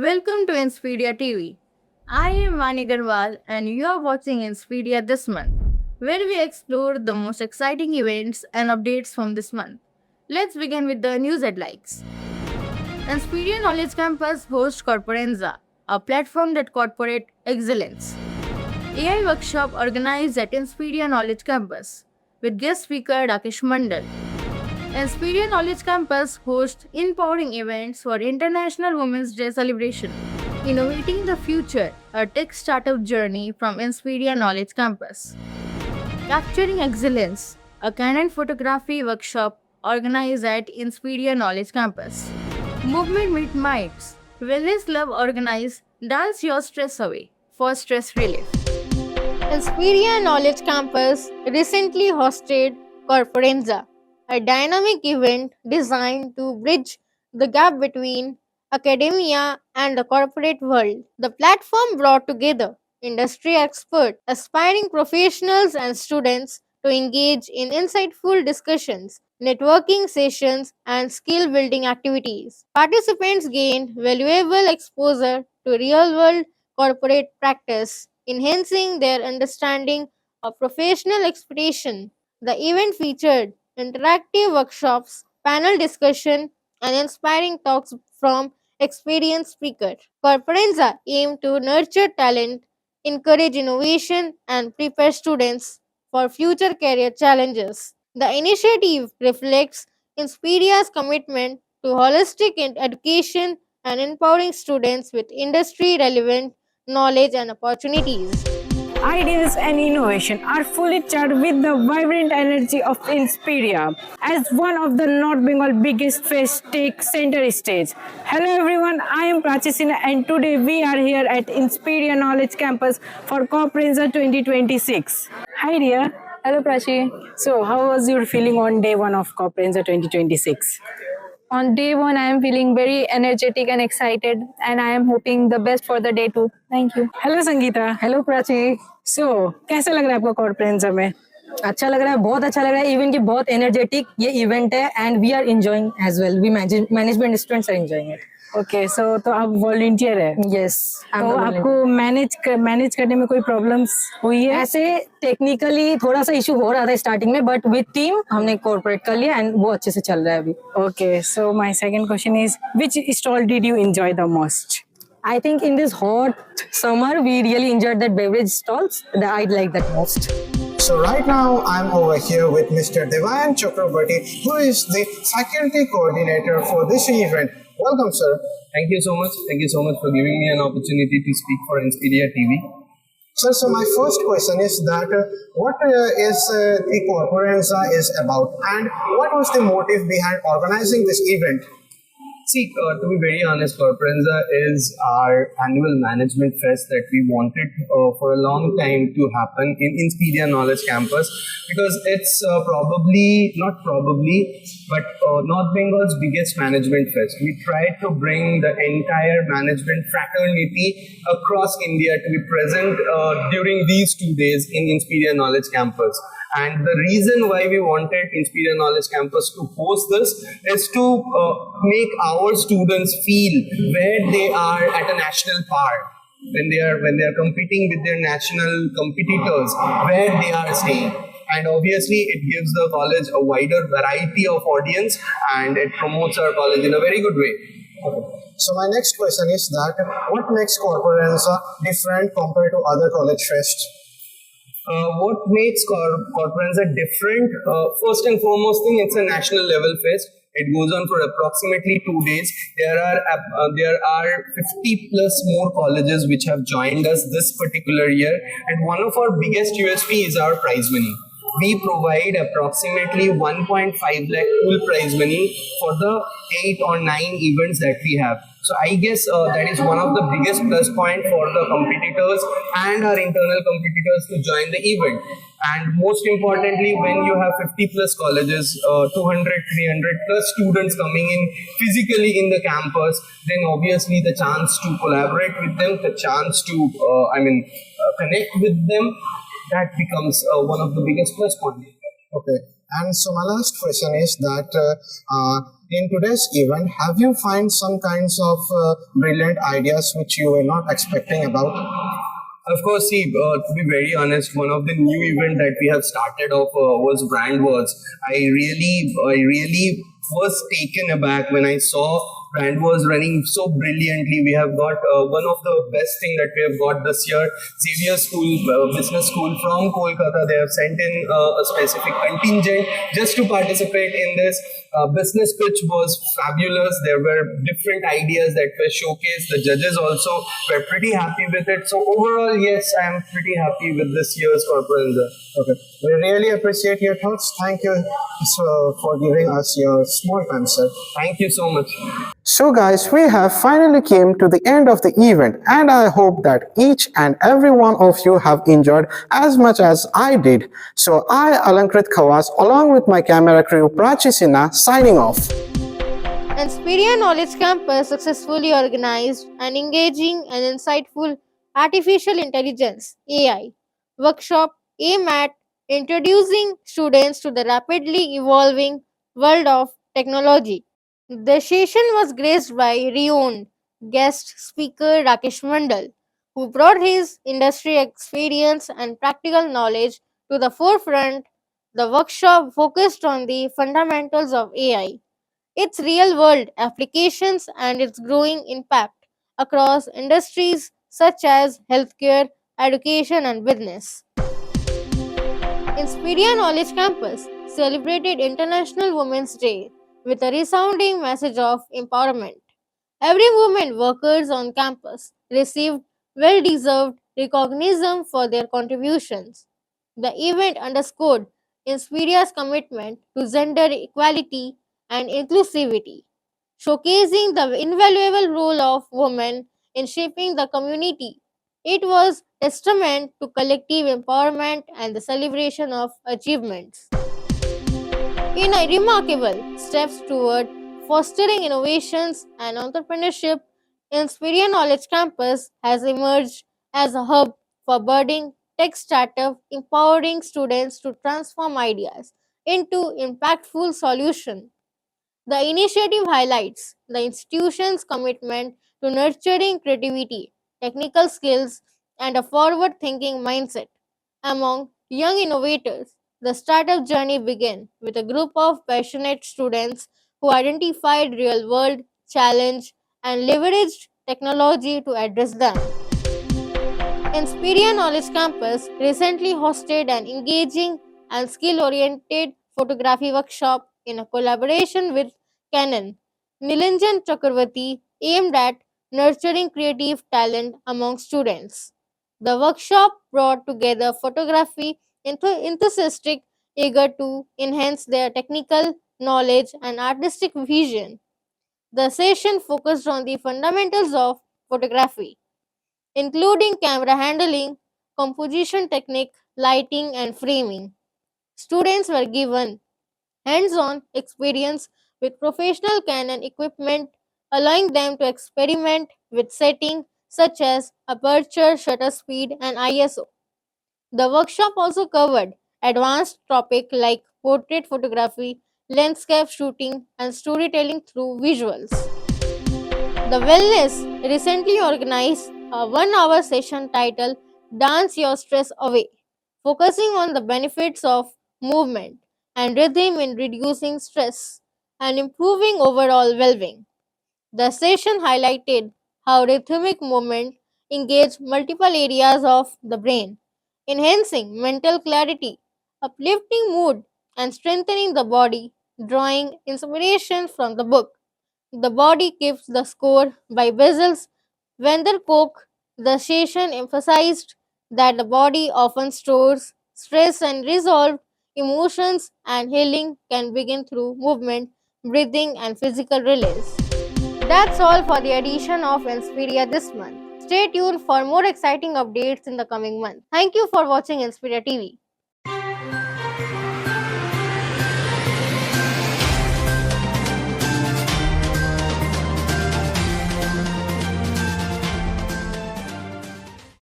Welcome to Inspedia TV. I am Vani Garwal and you are watching Inspedia this month, where we explore the most exciting events and updates from this month. Let's begin with the news headlines. Inspedia Knowledge Campus hosts Corporenza, a platform that corporate excellence. AI workshop organized at Inspedia Knowledge Campus with guest speaker Rakesh Mandal. Inspiria Knowledge Campus hosts empowering events for International Women's Day celebration. Innovating the Future, a tech startup journey from Inspiria Knowledge Campus. Capturing Excellence, a candid photography workshop organized at Inspiria Knowledge Campus. Movement Meet Minds, Wellness Love organized Dance Your Stress Away for stress relief. Inspiria Knowledge Campus recently hosted Corporenza, a dynamic event designed to bridge the gap between academia and the corporate world. The platform brought together industry experts, aspiring professionals, and students to engage in insightful discussions, networking sessions, and skill building activities. Participants gained valuable exposure to real world corporate practice, enhancing their understanding of professional expectation. The event featured interactive workshops, panel discussion, and inspiring talks from experienced speakers. Corporenza aim to nurture talent, encourage innovation, and prepare students for future career challenges. The initiative reflects Inspiria's commitment to holistic education and empowering students with industry relevant knowledge and opportunities. Ideas and innovation are fully charged with the vibrant energy of Inspiria as one of the North Bengal biggest fest take center stage. Hello everyone, I am Prachi Sinha and today we are here at Inspiria Knowledge Campus for Corporenza 2026. Hi dear. Hello Prachi. So how was your feeling on day one of Corporenza 2026? On day one, I am feeling very energetic and excited, and I am hoping the best for the day too. Thank you. Hello Sangeeta. Hello Prachi. So कैसा लग रहा है आपको कॉर्पोरेंजा में? अच्छा लग रहा है, बहुत अच्छा लग रहा है. इवन की बहुत एनर्जेटिक ये इवेंट है and we are enjoying as well. We management students are enjoying it. Okay so तो आप वॉलंटियर है? यस. तो आपको मैनेज करने में कोई प्रॉब्लम्स हुई है? ऐसे टेक्निकली थोड़ा सा इशू हो रहा था स्टार्टिंग में, बट विद टीम हमने कॉर्पोरेट कर लिया एंड वो अच्छे से चल रहा है अभी. Okay so my second question is which stall did you enjoy the most? I think in this hot summer we really enjoyed that beverage stalls. I like that most. So right now I'm over here with Mr. Devayan Chakrabarti, who is the faculty coordinator for this event. Welcome, sir. Thank you so much. Thank you so much for giving me an opportunity to speak for Inspiria TV. Sir, so my first question is that what is the Corporenza is about, and what was the motive behind organizing this event? See, to be very honest, Corporenza is our annual management fest that we wanted for a long time to happen in Inspiria Knowledge Campus, because it's but North Bengal's biggest management fest. We tried to bring the entire management fraternity across India to be present during these 2 days in Inspiria Knowledge Campus. And the reason why we wanted Inspiria Knowledge Campus to host this is to make our students feel where they are at a national par, when they are competing with their national competitors, where they are staying. And obviously it gives the college a wider variety of audience and it promotes our college in a very good way. Okay. So my next question is that what makes Corporenza different compared to other college fests? What makes Corporenza different? First and foremost thing, it's a national level fest. It goes on for approximately 2 days. There are 50 plus more colleges which have joined us this particular year, and one of our biggest USP is our prize money. We provide approximately 1.5 lakh pool prize money for the 8 or 9 events that we have. So I guess that is one of the biggest plus point for the competitors and our internal competitors to join the event. And most importantly, when you have 50 plus colleges, 200, 300 plus students coming in physically in the campus, then obviously the chance to collaborate with them, the chance to, connect with them, that becomes one of the biggest plus points. Okay. And so my last question is that in today's event, have you find some kinds of brilliant ideas which you were not expecting about? Of course, see, to be very honest, one of the new event that we have started off was Brand Wars. I really was taken aback when I saw Brand Wars running so brilliantly. We have got one of the best thing that we have got this year, Xavier School, Business School from Kolkata. They have sent in a specific contingent just to participate in this. Business pitch was fabulous. There were different ideas that were showcased. The judges also were pretty happy with it. So overall, yes, I am pretty happy with this year's Corporanza. Okay. We really appreciate your thoughts. Thank you for giving us your small time, sir. Thank you so much. So guys, we have finally came to the end of the event, and I hope that each and every one of you have enjoyed as much as I did. So I, Alankrit Khawas, along with my camera crew Prachi Sinha, signing off. Inspiria Knowledge Campus successfully organized an engaging and insightful Artificial Intelligence (AI) workshop aimed at introducing students to the rapidly evolving world of technology. The session was graced by renowned guest speaker Rakesh Mandal, who brought his industry experience and practical knowledge to the forefront. The workshop focused on the fundamentals of AI, its real world applications, and its growing impact across industries such as healthcare, education, and business. Inspiria Knowledge Campus celebrated International Women's Day with a resounding message of empowerment. Every woman workers on campus received well deserved recognition for their contributions. The event underscored Inspiria's commitment to gender equality and inclusivity, showcasing the invaluable role of women in shaping the community. It was testament to collective empowerment and the celebration of achievements. In a remarkable steps toward fostering innovations and entrepreneurship, Inspiria Knowledge Campus has emerged as a hub for budding tech startups, empowering students to transform ideas into impactful solutions. The initiative highlights the institution's commitment to nurturing creativity, technical skills, and a forward thinking mindset among young innovators. The startup journey began with a group of passionate students who identified real world challenges and leveraged technology to address them. Inspiria Knowledge Campus recently hosted an engaging and skill oriented photography workshop in a collaboration with Canon. Nilanjan Chakravarti aimed at nurturing creative talent among students. The workshop brought together photography enthusiasts eager to enhance their technical knowledge and artistic vision. The session focused on the fundamentals of photography, including camera handling, composition technique, lighting, and framing. Students were given hands on experience with professional Canon equipment, allowing them to experiment with settings such as aperture, shutter speed, and ISO. The workshop also covered advanced topics like portrait photography, landscape shooting, and storytelling through visuals. The Wellness recently organized a 1 hour session titled Dance Your Stress Away, focusing on the benefits of movement and rhythm in reducing stress and improving overall well being. The session highlighted how rhythmic movement engage multiple areas of the brain, enhancing mental clarity, uplifting mood, and strengthening the body, drawing inspiration from the book The Body Keeps the Score by Basil Vanderkolk. The session emphasized that the body often stores stress and resolve emotions, and healing can begin through movement, breathing, and physical release. That's all for the edition of Inspiria this month. Stay tuned for more exciting updates in the coming month. Thank you for watching Inspiria TV.